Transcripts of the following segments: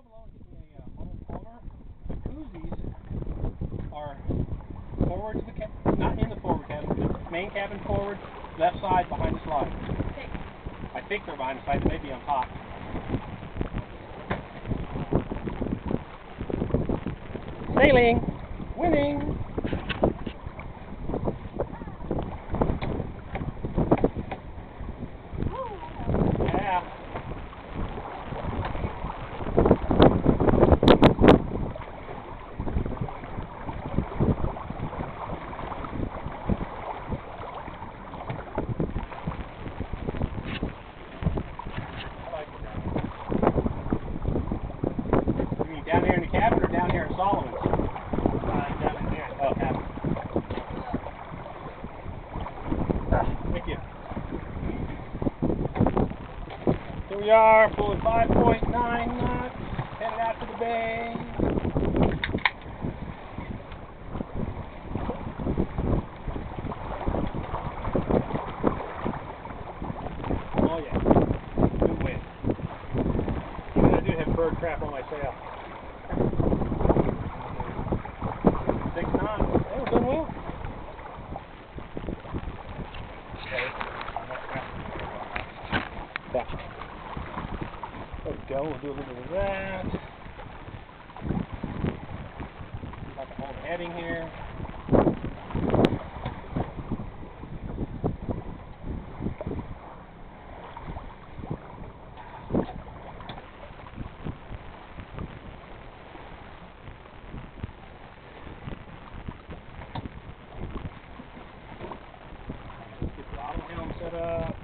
go below and see a huddle corner. The koozies are forward to the cabin, not in the forward cabin, but main cabin forward, left side behind the slide. Okay. I think they're behind the slide, they may be on top. Sailing! Winning! Yeah. You mean down here in the cabin or down here in Solomon's? Down in here. Oh, cabin. Thank you. Here we are, pulling 5.9 knots, headed out to the bay. Oh yeah, good wind. Even I do have bird crap on my sail. 6 knots. Hey, we're doing well. Yeah. There we go. We'll do a little bit of that. Got the whole heading here. Get the throttle helm set up.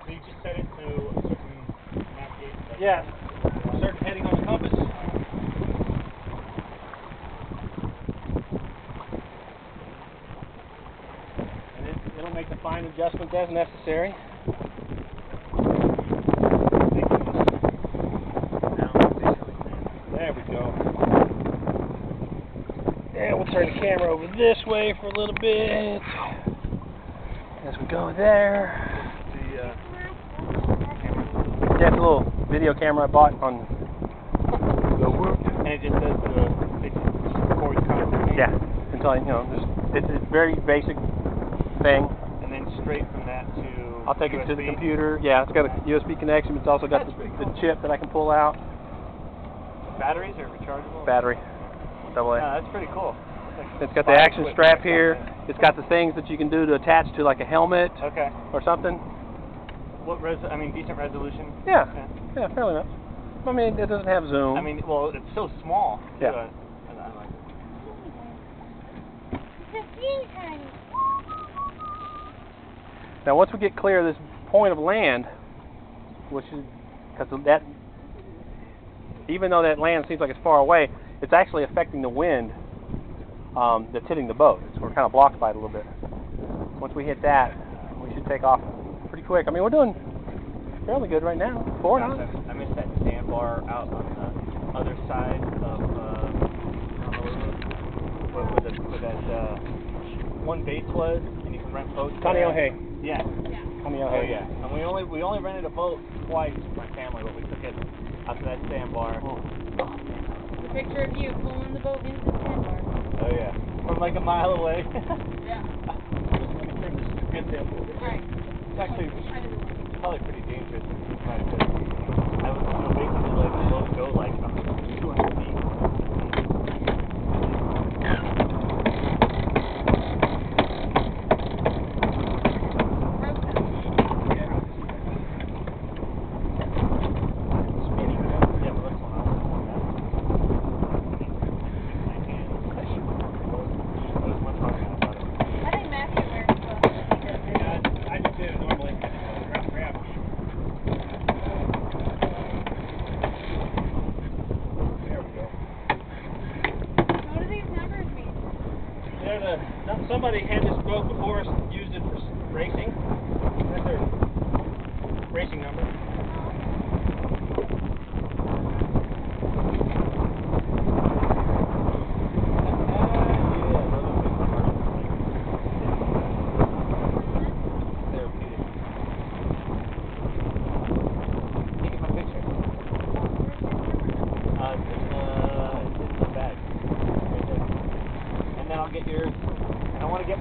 So you just set it to a certain navigation? Yeah, a certain heading on the compass. And it'll make the fine adjustments as necessary. There we go. And we'll turn the camera over this way for a little bit. As we go there. That's a little video camera I bought on the Whoop. And it just does it records constantly? Yeah, until it's a very basic thing. And then straight from that to I'll take USB? it to the computer. Yeah, it's got a USB connection, but it's also got the chip that I can pull out. Batteries or rechargeable? Battery, AA. Yeah, that's pretty cool. It's got the action strap here. It's got the things that you can do to attach to like a helmet Okay. or something. What decent resolution? Yeah, yeah, fairly much. I mean, it doesn't have zoom. I mean, well, it's so small. Yeah. I like it. It's a teeny tiny. Now, once we get clear of this point of land, which is because that, even though that land seems like it's far away, it's actually affecting the wind that's hitting the boat. So we're kind of blocked by it a little bit. Once we hit that, we should take off pretty quick. I mean, we're doing fairly good right now. 4 knots. I missed that sandbar out on the other side of where that one base was, and you can rent boats. Kaneohe. Yeah. Kaneohe. Oh yeah. And we only rented a boat twice with my family, but we took it out to that sandbar. The picture of you pulling the boat into the sandbar. Oh yeah. From like a mile away. Yeah. Right. It's actually probably pretty dangerous. I was basically letting the boat go like 200 feet. Somebody had this boat before us and used it for racing. That's their racing number.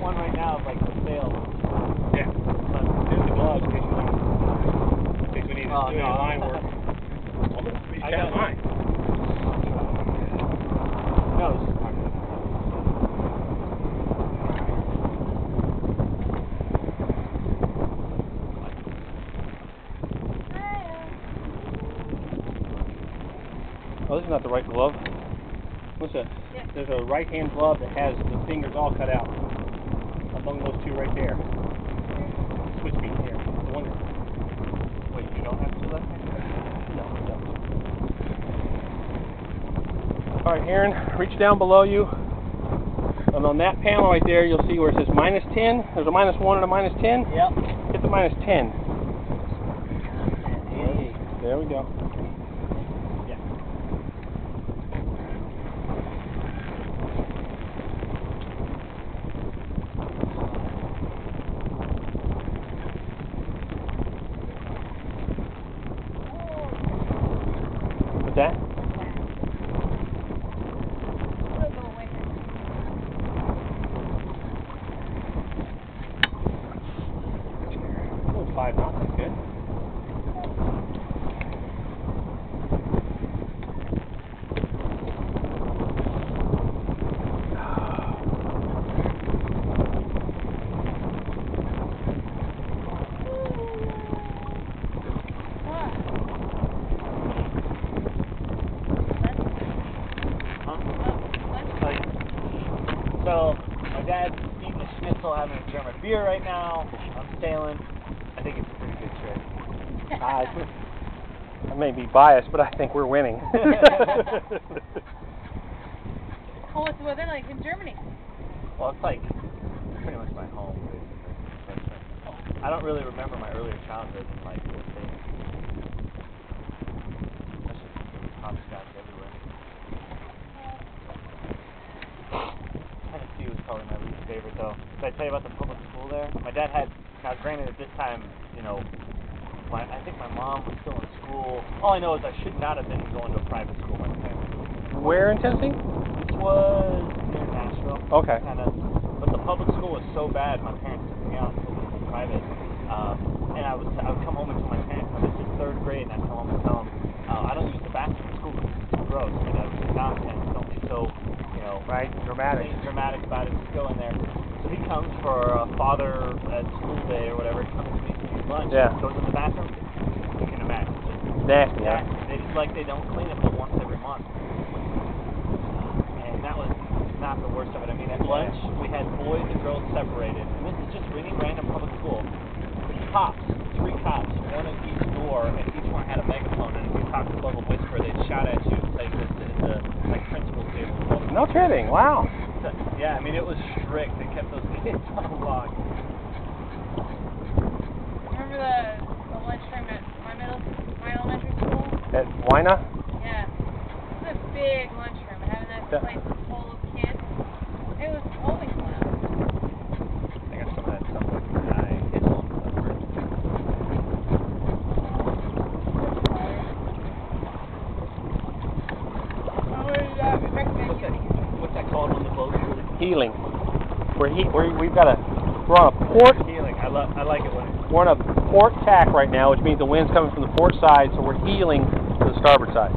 one right now, like the sail. Yeah. There's the gloves in case we need to do any line work. I got mine. No, this is fine. Oh, this is not the right glove. What's that? Yeah. There's a right-hand glove that has the fingers all cut out. Among those two right there. Switch me here. The one that... Wait, you don't have two left hands? No, I don't. All right, Aaron, reach down below you. And on that panel right there, you'll see where it says -10. There's a -1 and a -10. Yep. Hit the -10. There we go. That? Oh, 5 knots, that's good. So, my dad's eating a schnitzel, having a German beer right now. I'm sailing. I think it's a pretty good trip. I may be biased, but I think we're winning. Oh, what's the weather like in Germany? Well, it's like pretty much my home, basically. I don't really remember my earlier childhood in like the States. That's just hopscotch everywhere. Tennessee was probably my least favorite, though. Did I tell you about the public school there? My dad had, now granted at this time, you know, I think my mom was still in school. All I know is I should not have been going to a private school. My parents. Where in Tennessee? This was near Nashville. Okay. Kind of, but the public school was so bad, my parents took me out and took me to private. And I would come home and tell my parents, this is 3rd grade, and I'd come home and tell them, I don't use the bathroom in school because it's too gross. And I was nonsense. Don't be so, you know, right, dramatic about it. Just go in there. So he comes for a father at school day or whatever. He comes to me to eat lunch. Yeah. Goes in the bathroom. You can imagine. Nasty, yeah. It's like they don't clean it but once every month. And that was not the worst of it. I mean, at lunch we had boys and girls separated. And this is just any random public school. Cops, 3 cops, one at each door, and each one had a megaphone. And if you talked above a whisper, they'd shout at you and say this is the like principal table. No kidding, wow. Yeah, I mean, it was strict. They kept those kids on lock. Remember the lunchroom at my elementary school? At Wina? Yeah. It was a big lunchroom. It had a nice place full of kids. It was always loud. I got some of that stuff like my kids on What's that called on the boat? Healing. We're on a port. Healing. I like it when We're on a port tack right now, which means the wind's coming from the port side, so we're heeling to the starboard side.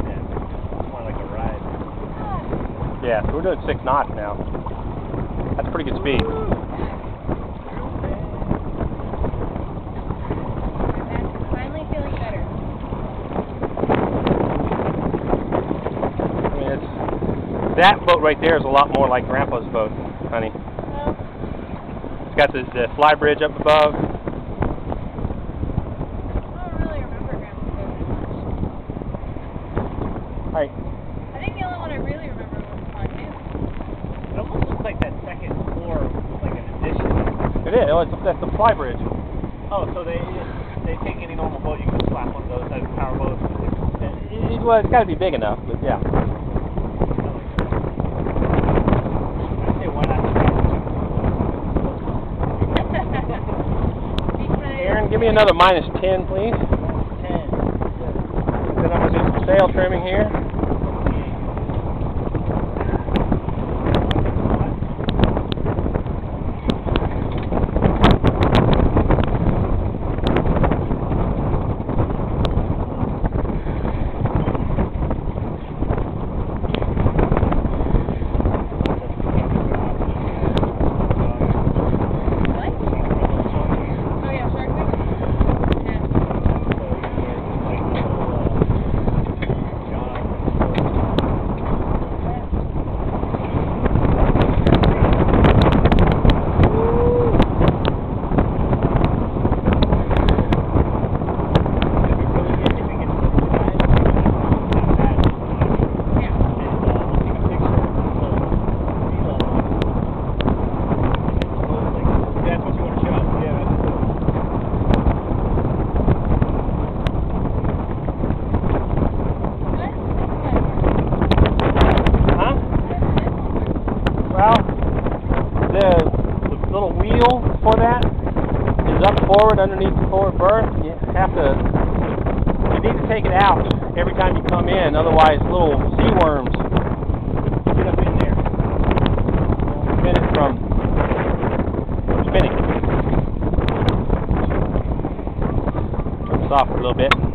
Yeah, it's more like a ride. Yeah, so we're doing 6 knots now. That's pretty good speed. Finally feeling better. I mean, that boat right there is a lot more like Grandpa's boat, honey. It's got the fly bridge up above. I don't really remember Grandpa's boat that much. Right. I think the only one I really remember was Pontoon. It almost looks like that second floor was like an addition. It is. That's the fly bridge. Oh, so they take any normal boat, you can just slap one of those as a power boat. Well, it's got to be big enough, but yeah. Aaron, give me another -10, please. 10. Then I'm going to do some sail trimming here. underneath the forward berth. You need to take it out every time you come in, otherwise little sea worms get up in there. Prevent it from spinning. Turn this off for a little bit.